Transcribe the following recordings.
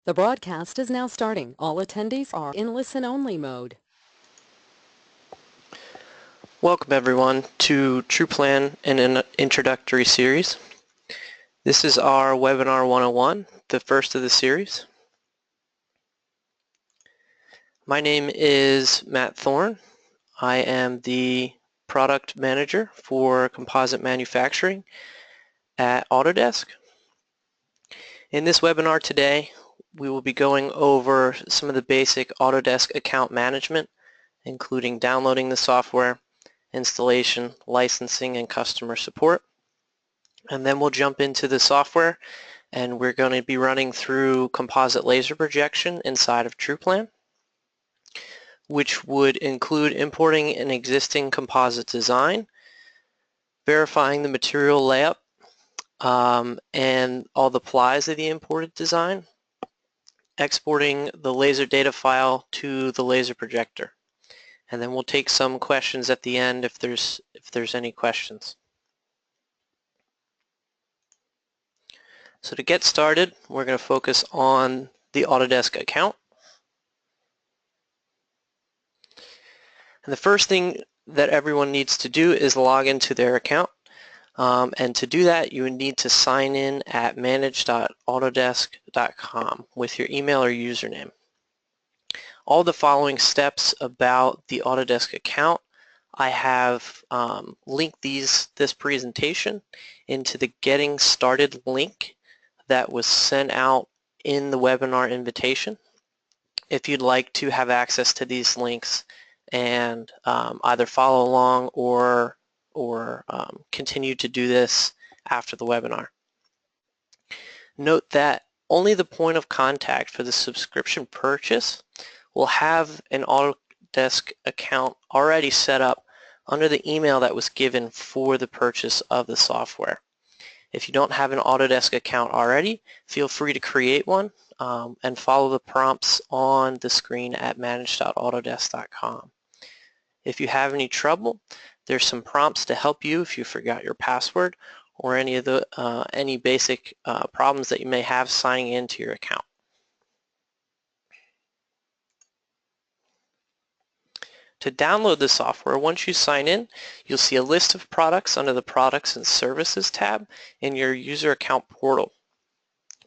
The broadcast is now starting. All attendees are in listen-only mode. Welcome everyone to TruPlan in an introductory series. This is our webinar 101, the first of the series. My name is Matt Thorne. I am the product manager for composite manufacturing at Autodesk. In this webinar today, we will be going over some of the basic Autodesk account management, including downloading the software, installation, licensing, and customer support. And then we'll jump into the software, and we're going to be running through composite laser projection inside of TruPlan, which would include importing an existing composite design, verifying the material layout and all the plies of the imported design, exporting the laser data file to the laser projector. And then we'll take some questions at the end if there's any questions. So to get started, we're going to focus on the Autodesk account. And the first thing that everyone needs to do is log into their account. And to do that, you would need to sign in at manage.autodesk.com with your email or username. All the following steps about the Autodesk account, I have linked this presentation into the Getting Started link that was sent out in the webinar invitation. If you'd like to have access to these links and either follow along or continue to do this after the webinar. Note that only the point of contact for the subscription purchase will have an Autodesk account already set up under the email that was given for the purchase of the software. If you don't have an Autodesk account already, feel free to create one and follow the prompts on the screen at manage.autodesk.com. If you have any trouble, there's some prompts to help you if you forgot your password or any basic problems that you may have signing into your account. To download the software, once you sign in, you'll see a list of products under the Products and Services tab in your user account portal.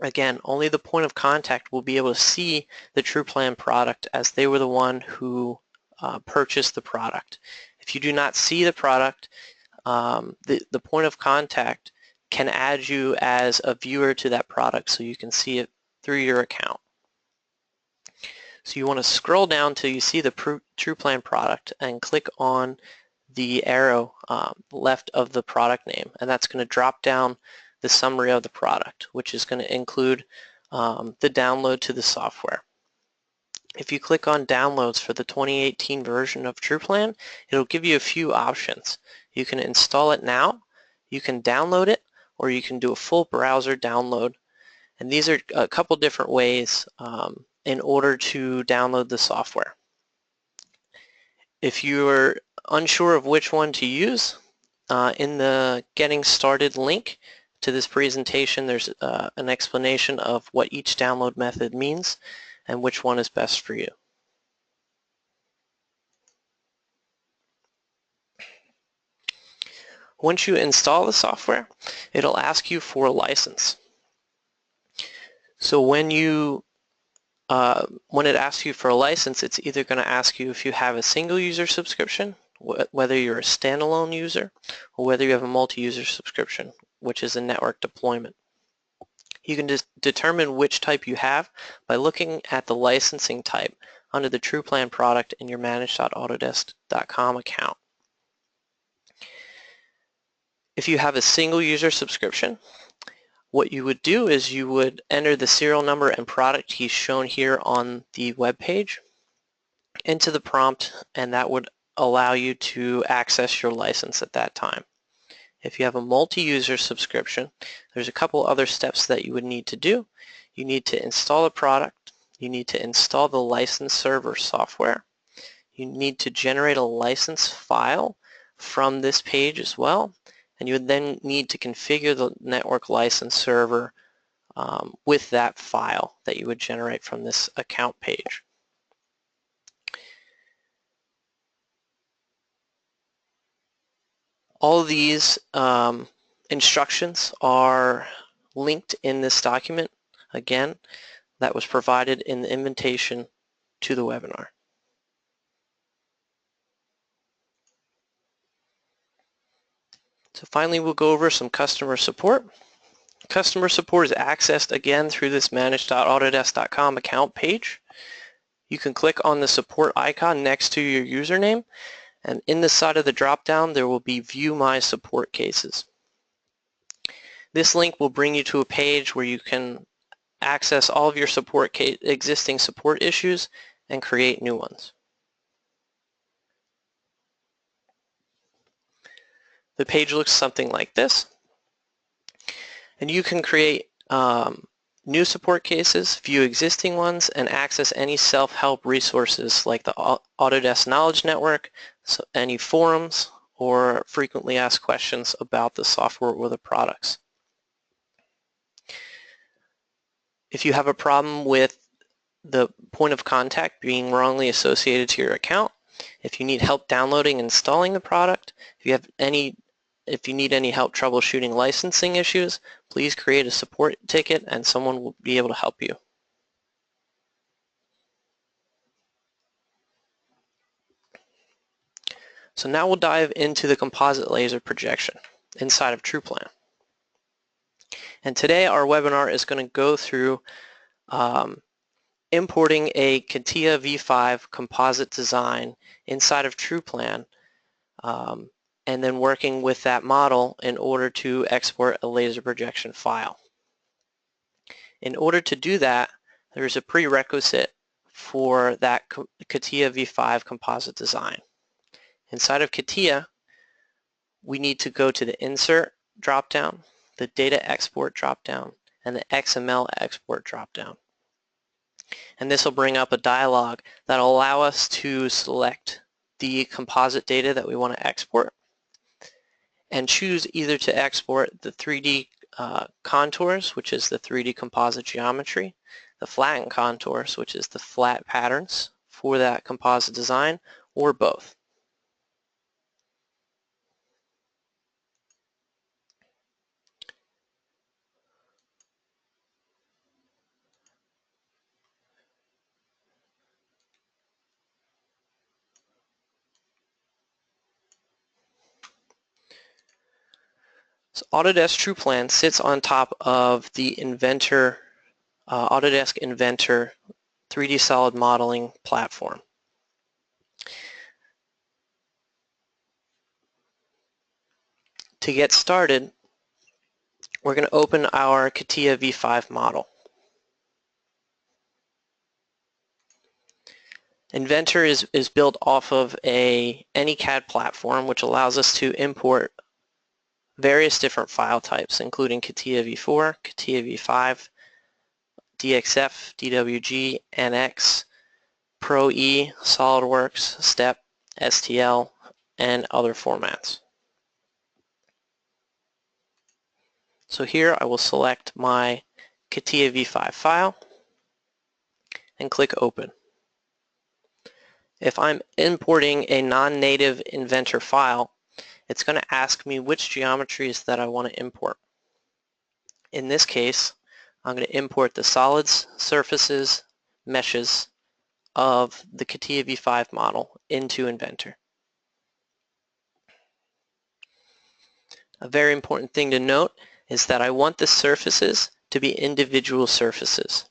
Again, only the point of contact will be able to see the TruPlan product as they were the one who purchased the product. If you do not see the product, the point of contact can add you as a viewer to that product so you can see it through your account. So you want to scroll down till you see the TruPlan product and click on the arrow left of the product name, and that's going to drop down the summary of the product, which is going to include the download to the software. If you click on downloads for the 2018 version of TruPlan, it'll give you a few options. You can install it now, you can download it, or you can do a full browser download. And these are a couple different ways in order to download the software. If you're unsure of which one to use, in the Getting Started link to this presentation, there's an explanation of what each download method means and which one is best for you. Once you install the software, it'll ask you for a license. So when it asks you for a license, it's either going to ask you if you have a single user subscription, whether you're a standalone user, or whether you have a multi-user subscription, which is a network deployment. You can just determine which type you have by looking at the licensing type under the TruPlan product in your manage.autodesk.com account. If you have a single user subscription, what you would do is you would enter the serial number and product keys shown here on the web page into the prompt, and that would allow you to access your license at that time. If you have a multi-user subscription, there's a couple other steps that you would need to do. You need to install a product, you need to install the license server software, you need to generate a license file from this page as well, and you would then need to configure the network license server with that file that you would generate from this account page. All of these instructions are linked in this document. Again, that was provided in the invitation to the webinar. So finally, we'll go over some customer support. Customer support is accessed again through this manage.autodesk.com account page. You can click on the support icon next to your username, and in the side of the drop-down there will be View My Support Cases. This link will bring you to a page where you can access all of your existing support issues and create new ones. The page looks something like this, and you can create new support cases, view existing ones, and access any self-help resources like the Autodesk Knowledge Network, so any forums, or frequently asked questions about the software or the products. If you have a problem with the point of contact being wrongly associated to your account, if you need help downloading and installing the product, if you need any help troubleshooting licensing issues, please create a support ticket and someone will be able to help you. So now we'll dive into the composite laser projection inside of TruPlan. And today our webinar is going to go through importing a CATIA V5 composite design inside of TruPlan, and then working with that model in order to export a laser projection file. In order to do that, there's a prerequisite for that CATIA V5 composite design. Inside of CATIA, we need to go to the Insert dropdown, the Data Export dropdown, and the XML Export dropdown. And this will bring up a dialog that will allow us to select the composite data that we want to export and choose either to export the 3D contours, which is the 3D composite geometry, the flattened contours, which is the flat patterns for that composite design, or both. So Autodesk TruPlan sits on top of the Inventor, Autodesk Inventor 3D solid modeling platform. To get started, we're going to open our CATIA V5 model. Inventor is built off of any CAD platform, which allows us to import various different file types, including CATIA V4, CATIA V5, DXF, DWG, NX, Pro-E, SolidWorks, STEP, STL, and other formats. So here I will select my CATIA V5 file and click Open. If I'm importing a non-native Inventor file, it's going to ask me which geometries that I want to import. In this case, I'm going to import the solids, surfaces, meshes of the CATIA V5 model into Inventor. A very important thing to note is that I want the surfaces to be individual surfaces.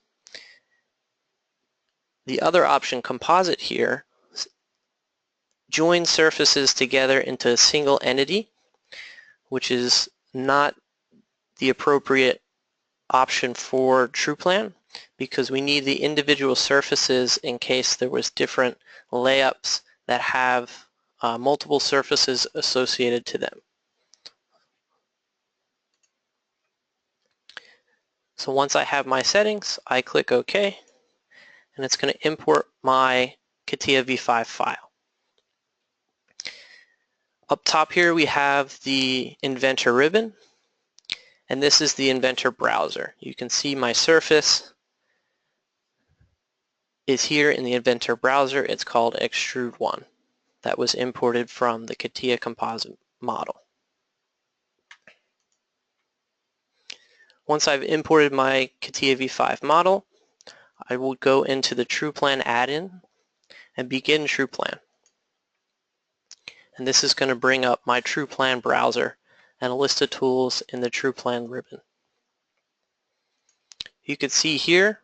The other option, composite here, joins surfaces together into a single entity, which is not the appropriate option for TruPlan because we need the individual surfaces in case there was different layups that have multiple surfaces associated to them. So once I have my settings, I click OK, and it's going to import my CATIA V5 file. Up top here we have the Inventor ribbon, And this is the Inventor browser. You can see my surface is here in the Inventor browser. It's called Extrude 1. That was imported from the CATIA composite model. Once I've imported my CATIA V5 model, I will go into the TruPlan add-in and begin TruPlan. And this is going to bring up my TruPlan browser and a list of tools in the TruPlan ribbon. You can see here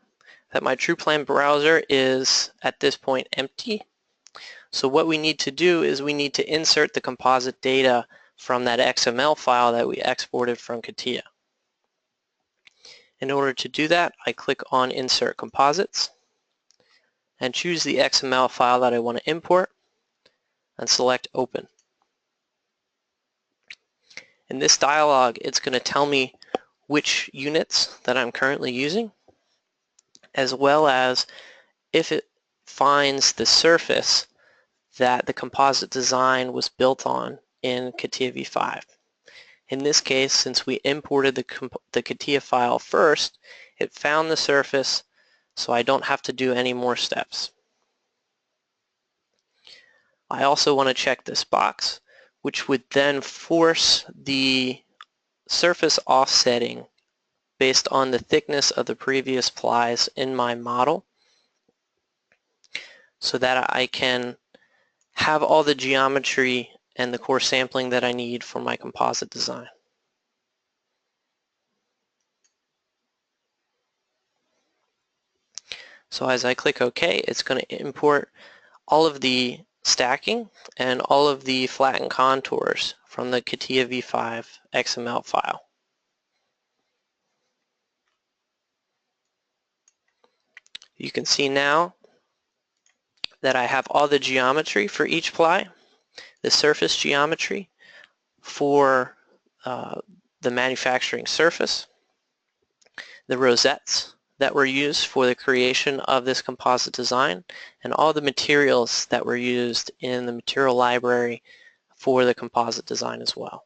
that my TruPlan browser is at this point empty. So what we need to do is we need to insert the composite data from that XML file that we exported from CATIA. In order to do that, I click on Insert Composites and choose the XML file that I want to import and select Open. In this dialog, it's going to tell me which units that I'm currently using, as well as if it finds the surface that the composite design was built on in CATIA V5. In this case, since we imported the CATIA file first, it found the surface, so I don't have to do any more steps. I also want to check this box, which would then force the surface offsetting based on the thickness of the previous plies in my model, so that I can have all the geometry and the core sampling that I need for my composite design. So as I click OK, it's going to import all of the stacking and all of the flattened contours from the CATIA V5 XML file. You can see now that I have all the geometry for each ply, the surface geometry for the manufacturing surface, the rosettes that were used for the creation of this composite design, and all the materials that were used in the material library for the composite design as well.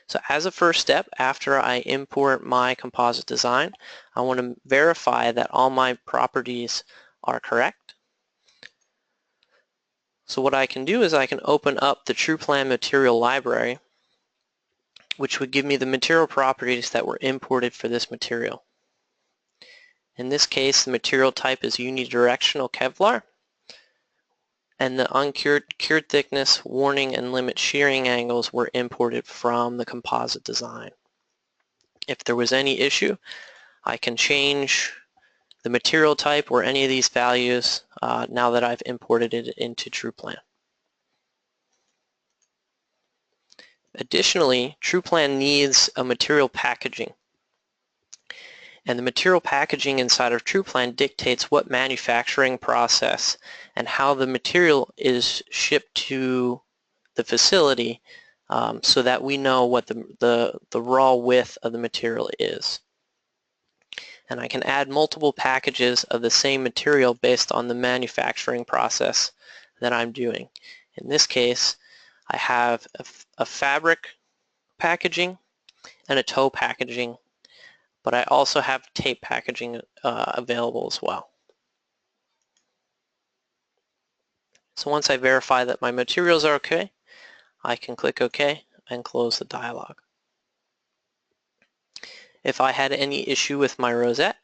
So as a first step, after I import my composite design, I want to verify that all my properties are correct. So what I can do is I can open up the TruPlan material library, which would give me the material properties that were imported for this material. In this case, the material type is unidirectional Kevlar, and the uncured cured thickness, warning, and limit shearing angles were imported from the composite design. If there was any issue, I can change the material type or any of these values now that I've imported it into TruPlan. Additionally, TruPlan needs a material packaging. And the material packaging inside of TruPlan dictates what manufacturing process and how the material is shipped to the facility so that we know what the raw width of the material is. And I can add multiple packages of the same material based on the manufacturing process that I'm doing. In this case, I have a fabric packaging and a tow packaging, but I also have tape packaging available as well. So once I verify that my materials are okay, I can click OK and close the dialog. If I had any issue with my rosette,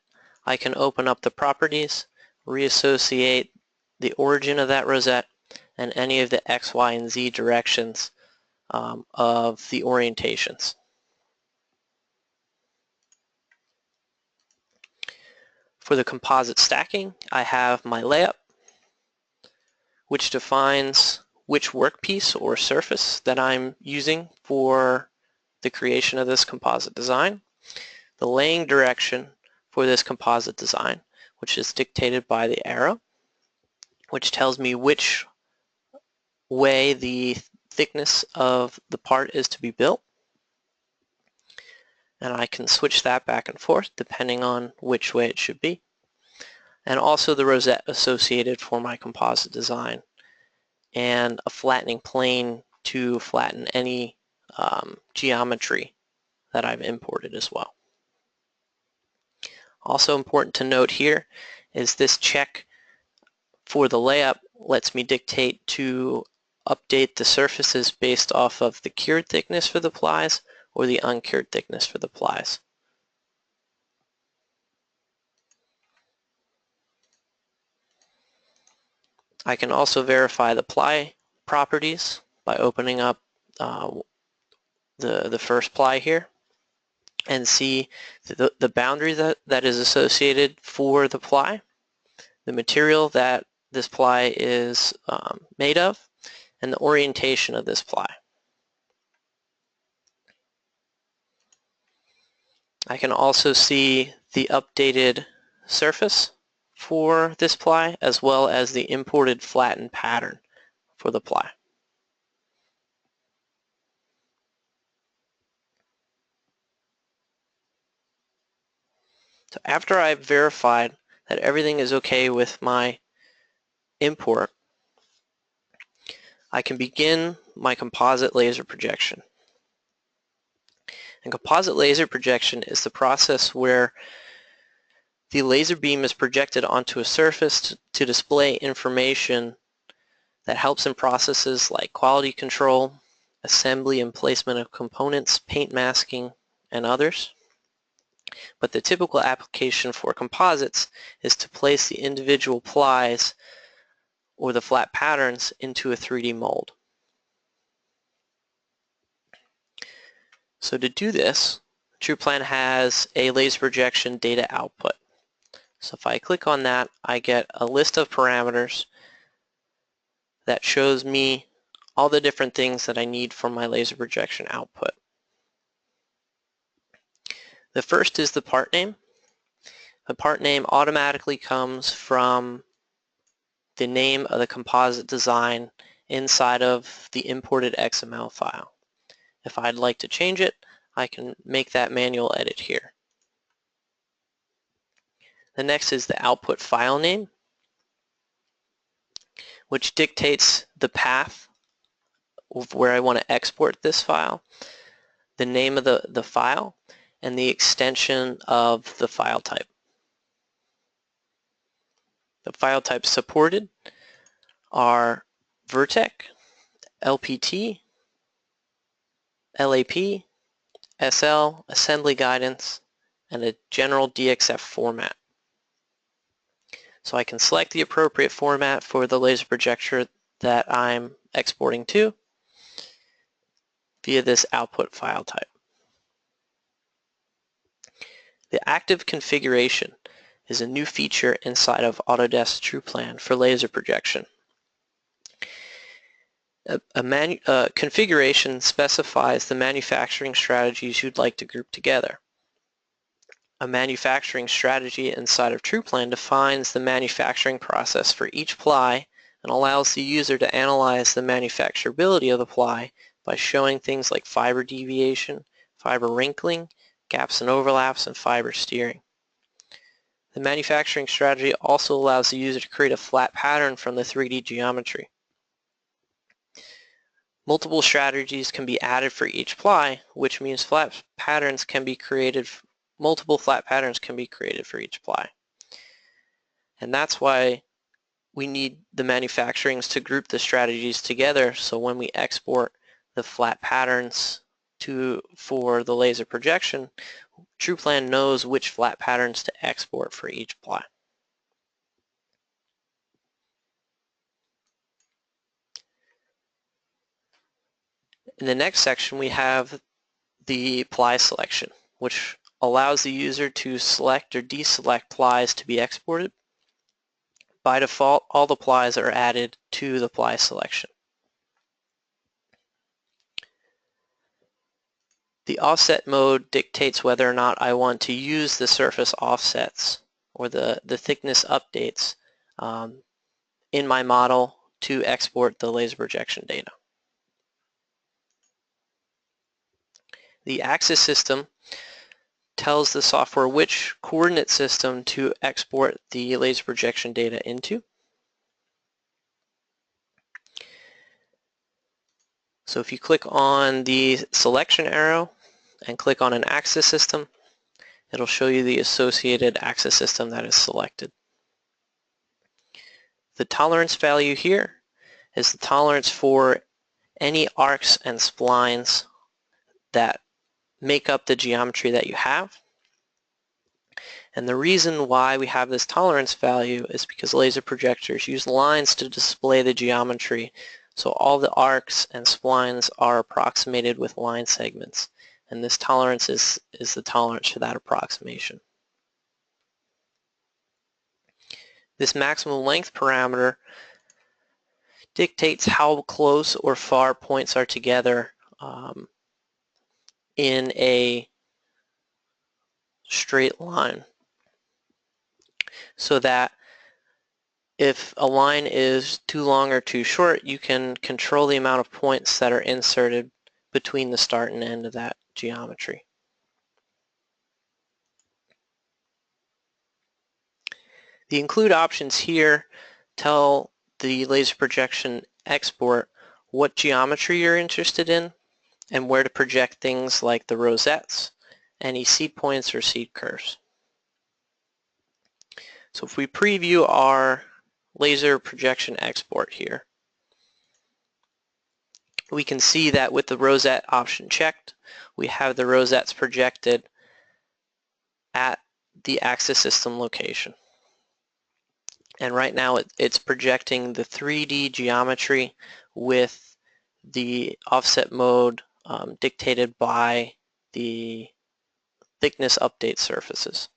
I can open up the properties, reassociate the origin of that rosette, and any of the X, Y, and Z directions of the orientations. For the composite stacking, I have my layup, which defines which workpiece or surface that I'm using for the creation of this composite design, the laying direction for this composite design, which is dictated by the arrow, which tells me which way the thickness of the part is to be built. And I can switch that back and forth depending on which way it should be. And also the rosette associated for my composite design, and a flattening plane to flatten any geometry that I've imported as well. Also important to note here is this check for the layup lets me dictate to update the surfaces based off of the cured thickness for the plies or the uncured thickness for the plies. I can also verify the ply properties by opening up the first ply here and see the boundary that is associated for the ply, the material that this ply is made of, and the orientation of this ply. I can also see the updated surface for this ply as well as the imported flattened pattern for the ply. So after I've verified that everything is okay with my import, I can begin my composite laser projection. And composite laser projection is the process where the laser beam is projected onto a surface to display information that helps in processes like quality control, assembly and placement of components, paint masking, and others. But the typical application for composites is to place the individual plies or the flat patterns into a 3D mold. So to do this, TruPlan has a laser projection data output. So if I click on that, I get a list of parameters that shows me all the different things that I need for my laser projection output. The first is the part name. The part name automatically comes from the name of the composite design inside of the imported XML file. If I'd like to change it, I can make that manual edit here. The next is the output file name, which dictates the path of where I want to export this file, the name of the file, and the extension of the file type. The file types supported are Vertex, LPT, LAP, SL, assembly guidance, and a general DXF format. So I can select the appropriate format for the laser projector that I'm exporting to via this output file type. The active configuration is a new feature inside of Autodesk TruPlan for laser projection. A configuration specifies the manufacturing strategies you'd like to group together. A manufacturing strategy inside of TruPlan defines the manufacturing process for each ply and allows the user to analyze the manufacturability of the ply by showing things like fiber deviation, fiber wrinkling, gaps and overlaps, and fiber steering. The manufacturing strategy also allows the user to create a flat pattern from the 3D geometry. Multiple strategies can be added for each ply, which means multiple flat patterns can be created for each ply. And that's why we need the manufacturings to group the strategies together, so when we export the flat patterns for the laser projection, TruPlan knows which flat patterns to export for each ply. In the next section, we have the ply selection, which allows the user to select or deselect plies to be exported. By default, all the plies are added to the ply selection. The offset mode dictates whether or not I want to use the surface offsets or the thickness updates in my model to export the laser projection data. The axis system tells the software which coordinate system to export the laser projection data into. So if you click on the selection arrow and click on an axis system, it'll show you the associated axis system that is selected. The tolerance value here is the tolerance for any arcs and splines that make up the geometry that you have. And the reason why we have this tolerance value is because laser projectors use lines to display the geometry, so all the arcs and splines are approximated with line segments, and this tolerance is the tolerance for that approximation. This maximum length parameter dictates how close or far points are together in a straight line, so that if a line is too long or too short, you can control the amount of points that are inserted between the start and end of that geometry. The include options here tell the laser projection export what geometry you're interested in and where to project things like the rosettes, any seed points or seed curves. So if we preview our laser projection export here, we can see that with the rosette option checked, we have the rosettes projected at the axis system location. And right now it's projecting the 3D geometry with the offset mode dictated by the thickness update surfaces.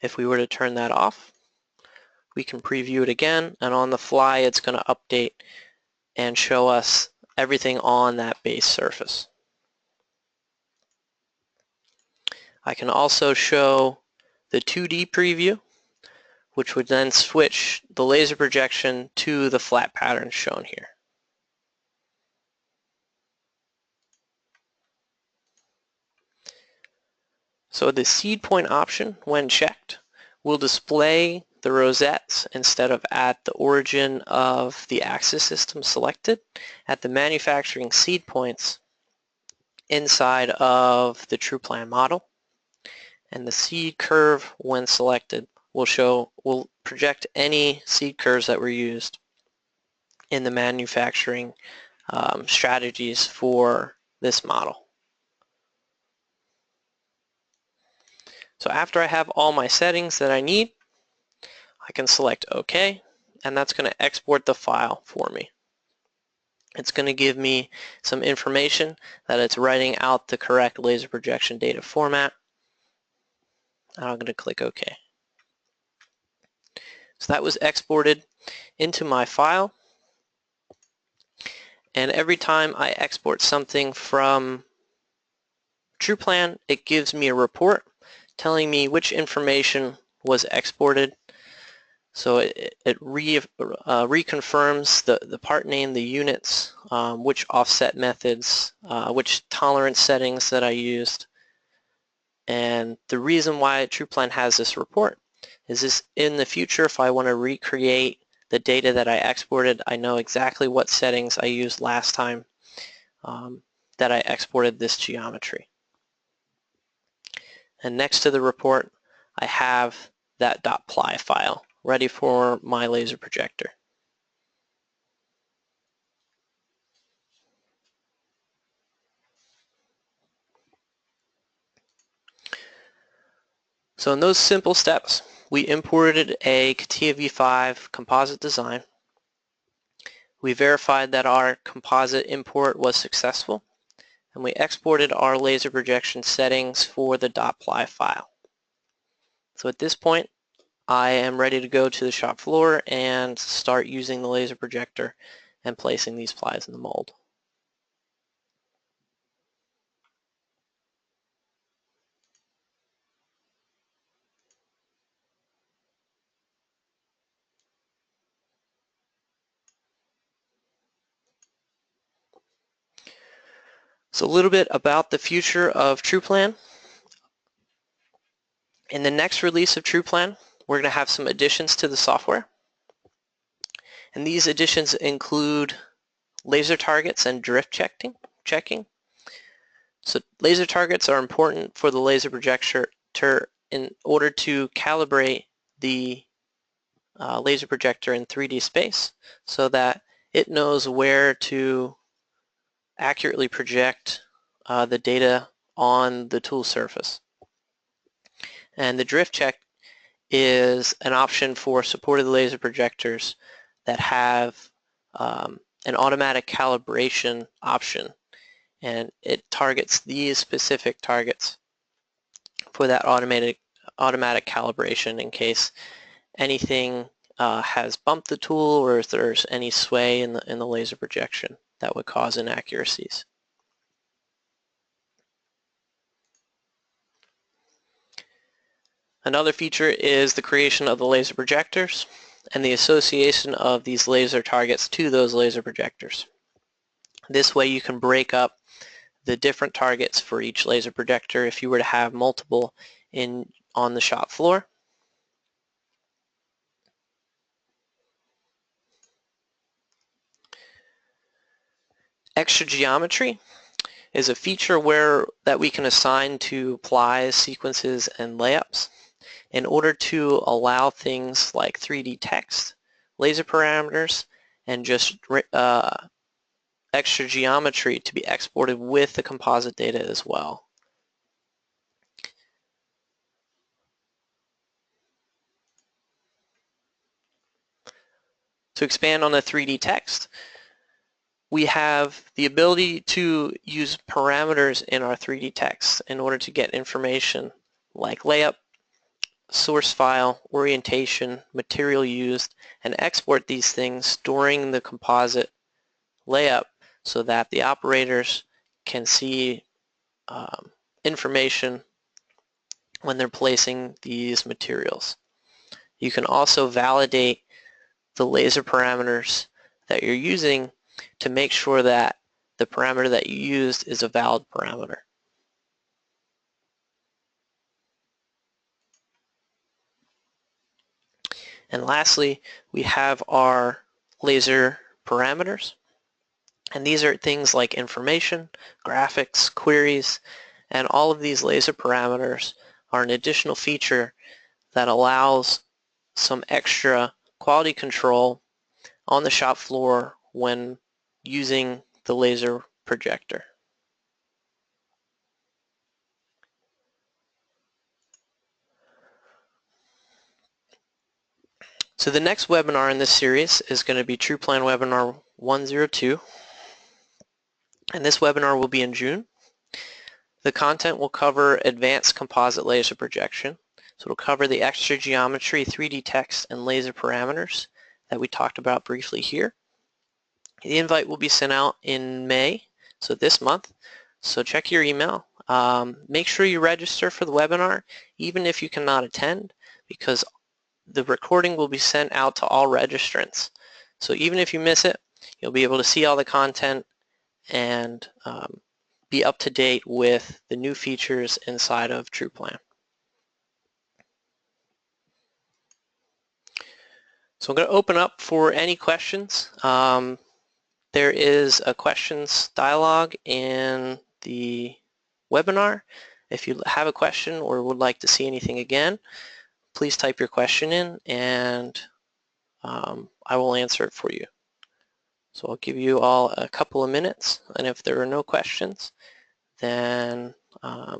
If we were to turn that off, we can preview it again, and on the fly it's going to update and show us everything on that base surface. I can also show the 2D preview, which would then switch the laser projection to the flat pattern shown here. So the seed point option, when checked, will display the rosettes instead of at the origin of the axis system selected at the manufacturing seed points inside of the TruPlan model. And the seed curve, when selected, will project any seed curves that were used in the manufacturing strategies for this model. So after I have all my settings that I need, I can select OK, and that's going to export the file for me. It's going to give me some information that it's writing out the correct laser projection data format, and I'm going to click OK. So that was exported into my file, and every time I export something from TruPlan, it gives me a report telling me which information was exported. So it reconfirms the part name, the units, which offset methods, which tolerance settings that I used. And the reason why TruPlan has this report is this: in the future, if I want to recreate the data that I exported, I know exactly what settings I used last time that I exported this geometry. And next to the report, I have that .ply file ready for my laser projector. So in those simple steps, we imported a CATIA V5 composite design. We verified that our composite import was successful, and we exported our laser projection settings for the .ply file. So at this point, I am ready to go to the shop floor and start using the laser projector and placing these plies in the mold. So a little bit about the future of TruPlan. In the next release of TruPlan, we're going to have some additions to the software. And these additions include laser targets and drift checking. So laser targets are important for the laser projector in order to calibrate the laser projector in 3D space so that it knows where to accurately project the data on the tool surface. And the drift check is an option for supported laser projectors that have an automatic calibration option, and it targets these specific targets for that automatic calibration in case anything has bumped the tool or if there's any sway in the laser projection that would cause inaccuracies. Another feature is the creation of the laser projectors and the association of these laser targets to those laser projectors. This way you can break up the different targets for each laser projector if you were to have multiple on the shop floor. Extra geometry is a feature that we can assign to plies, sequences, and layups in order to allow things like 3D text, laser parameters, and just extra geometry to be exported with the composite data as well. To expand on the 3D text, we have the ability to use parameters in our 3D text in order to get information like layup, source file, orientation, material used, and export these things during the composite layup so that the operators can see information when they're placing these materials. You can also validate the laser parameters that you're using to make sure that the parameter that you used is a valid parameter. And lastly, we have our laser parameters. And these are things like information, graphics, queries, and all of these laser parameters are an additional feature that allows some extra quality control on the shop floor when using the laser projector. So the next webinar in this series is going to be TruPlan webinar 102, and this webinar will be in June. The content will cover advanced composite laser projection. So it'll cover the extra geometry, 3D text, and laser parameters that we talked about briefly here. The invite will be sent out in May, so this month. So check your email. Make sure you register for the webinar, even if you cannot attend, because the recording will be sent out to all registrants. So even if you miss it, you'll be able to see all the content and be up to date with the new features inside of TruPlan. So I'm going to open up for any questions. There is a questions dialogue in the webinar. If you have a question or would like to see anything again, please type your question in and I will answer it for you. So I'll give you all a couple of minutes, and if there are no questions, then I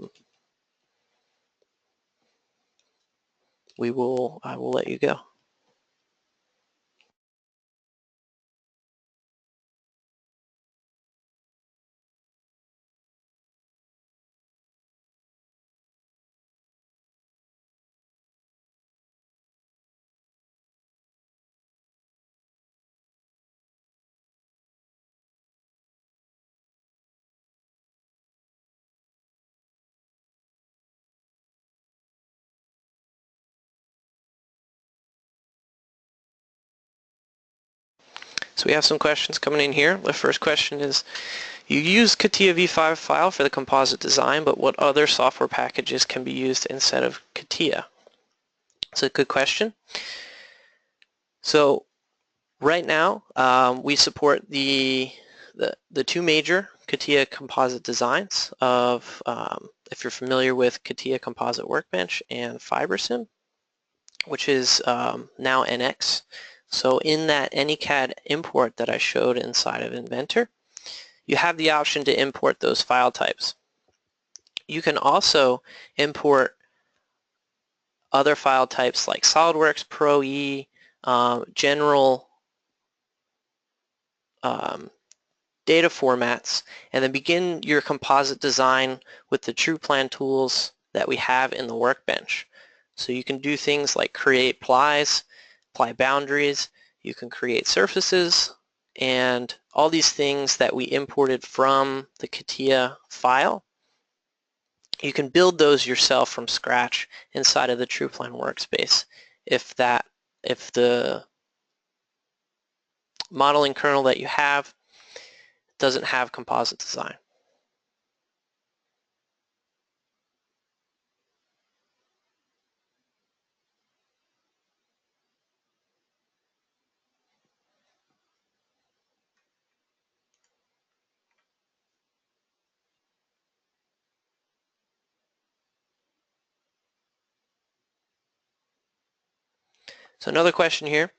will let you go. So we have some questions coming in here. The first question is, you use CATIA V5 file for the composite design, but what other software packages can be used instead of CATIA? It's a good question. So right now we support the the two major CATIA composite designs of, if you're familiar with CATIA Composite Workbench and FiberSim, which is now NX. So in that AnyCAD import that I showed inside of Inventor, you have the option to import those file types. You can also import other file types like SOLIDWORKS, Pro-E, general data formats, and then begin your composite design with the TruPlan tools that we have in the workbench. So you can do things like create plies, apply boundaries, you can create surfaces, and all these things that we imported from the CATIA file, you can build those yourself from scratch inside of the TruPlan workspace if the modeling kernel that you have doesn't have composite design. So another question here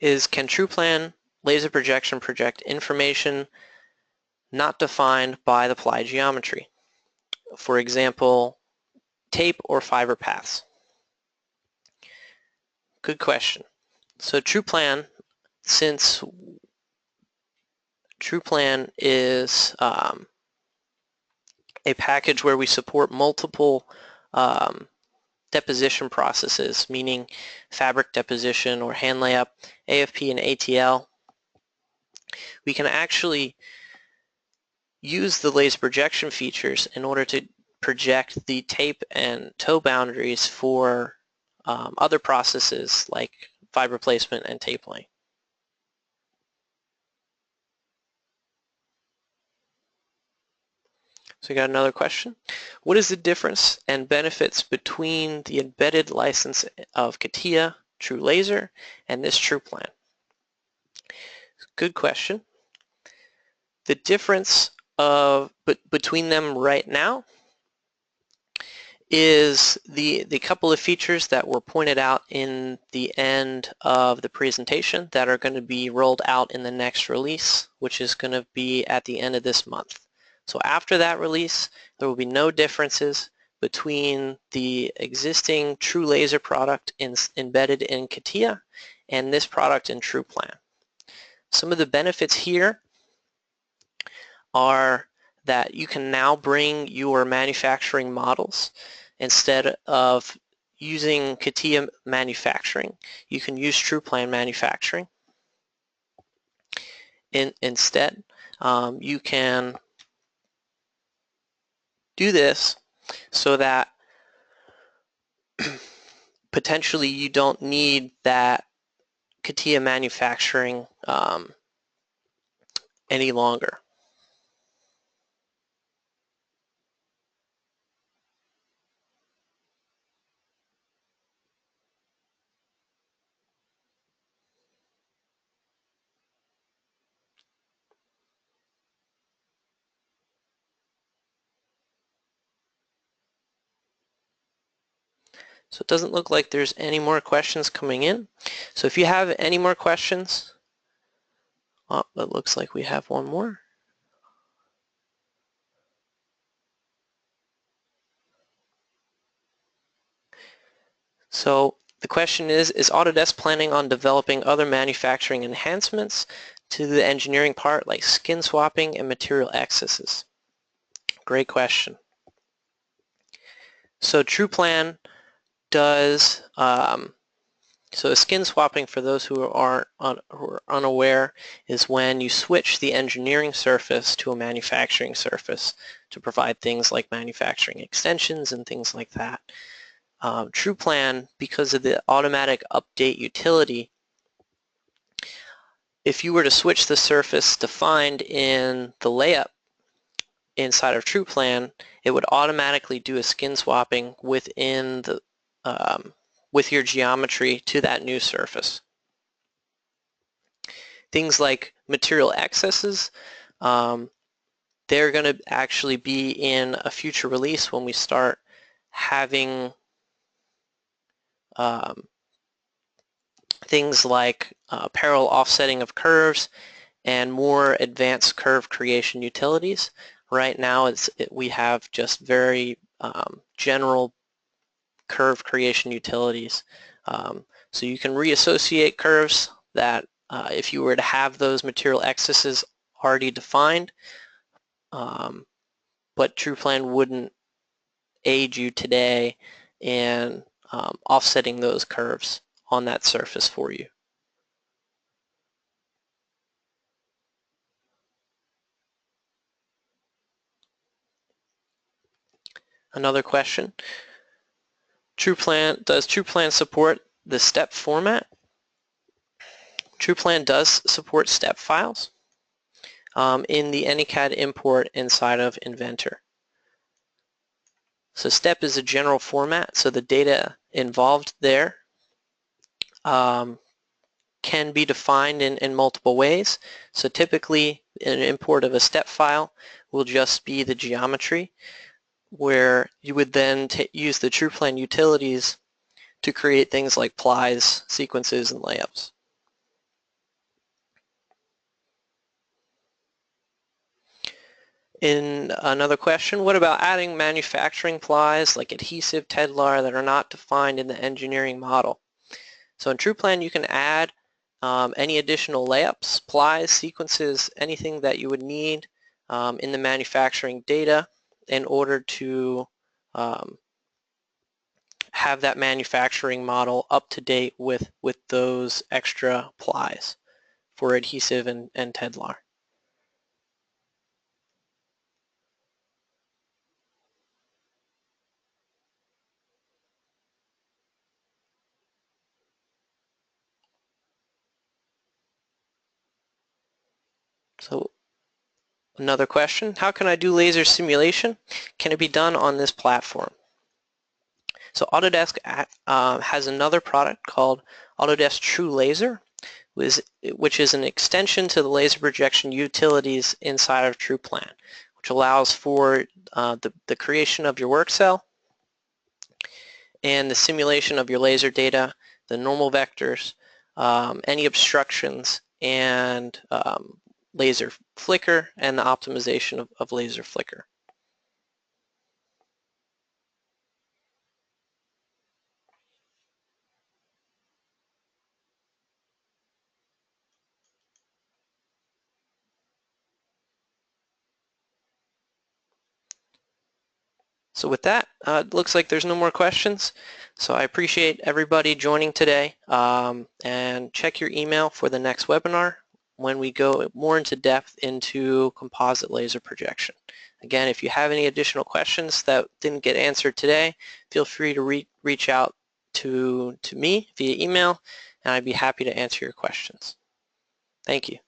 is, can TruPlan laser projection project information not defined by the ply geometry? For example, tape or fiber paths. Good question. So TruPlan, since TruPlan is a package where we support multiple deposition processes, meaning fabric deposition or hand layup, AFP and ATL, we can actually use the laser projection features in order to project the tape and toe boundaries for other processes like fiber placement and tape laying. So we got another question. What is the difference and benefits between the embedded license of CATIA, TruLaser, and this TruPlan? Good question. The difference between them right now is the couple of features that were pointed out in the end of the presentation that are going to be rolled out in the next release, which is going to be at the end of this month. So after that release, there will be no differences between the existing TruLaser product embedded in CATIA and this product in TruPlan. Some of the benefits here are that you can now bring your manufacturing models. Instead of using CATIA manufacturing, you can use TruPlan manufacturing. Instead, you can do this so that potentially you don't need that CATIA manufacturing any longer. So it doesn't look like there's any more questions coming in. So if you have any more questions, oh, it looks like we have one more. So the question is Autodesk planning on developing other manufacturing enhancements to the engineering part like skin swapping and material accesses? Great question. So TruPlan does, so skin swapping, for those who are unaware, is when you switch the engineering surface to a manufacturing surface to provide things like manufacturing extensions and things like that. TruPlan, because of the automatic update utility, if you were to switch the surface defined in the layup inside of TruPlan, it would automatically do a skin swapping within the with your geometry to that new surface. Things like material excesses, they're going to actually be in a future release when we start having things like parallel offsetting of curves and more advanced curve creation utilities. Right now we have just very general curve creation utilities. So you can reassociate curves that if you were to have those material excesses already defined, but TruPlan wouldn't aid you today in offsetting those curves on that surface for you. Another question, does TruPlan support the step format? TruPlan does support step files in the AnyCAD import inside of Inventor. So step is a general format, so the data involved there can be defined in multiple ways. So typically an import of a step file will just be the geometry, where you would then use the TruPlan utilities to create things like plies, sequences, and layouts. In another question, what about adding manufacturing plies like adhesive, Tedlar that are not defined in the engineering model? So in TruPlan you can add any additional layups, plies, sequences, anything that you would need in the manufacturing data in order to have that manufacturing model up to date with those extra plies for adhesive and Tedlar. So another question, how can I do laser simulation? Can it be done on this platform? So Autodesk has another product called Autodesk TruLaser, which is an extension to the laser projection utilities inside of TruPlan, which allows for the creation of your work cell and the simulation of your laser data, the normal vectors, any obstructions, and laser flicker, and the optimization of laser flicker. So with that, it looks like there's no more questions. So I appreciate everybody joining today, and check your email for the next webinar when we go more into depth into composite laser projection. Again, if you have any additional questions that didn't get answered today, feel free to reach out to me via email, and I'd be happy to answer your questions. Thank you.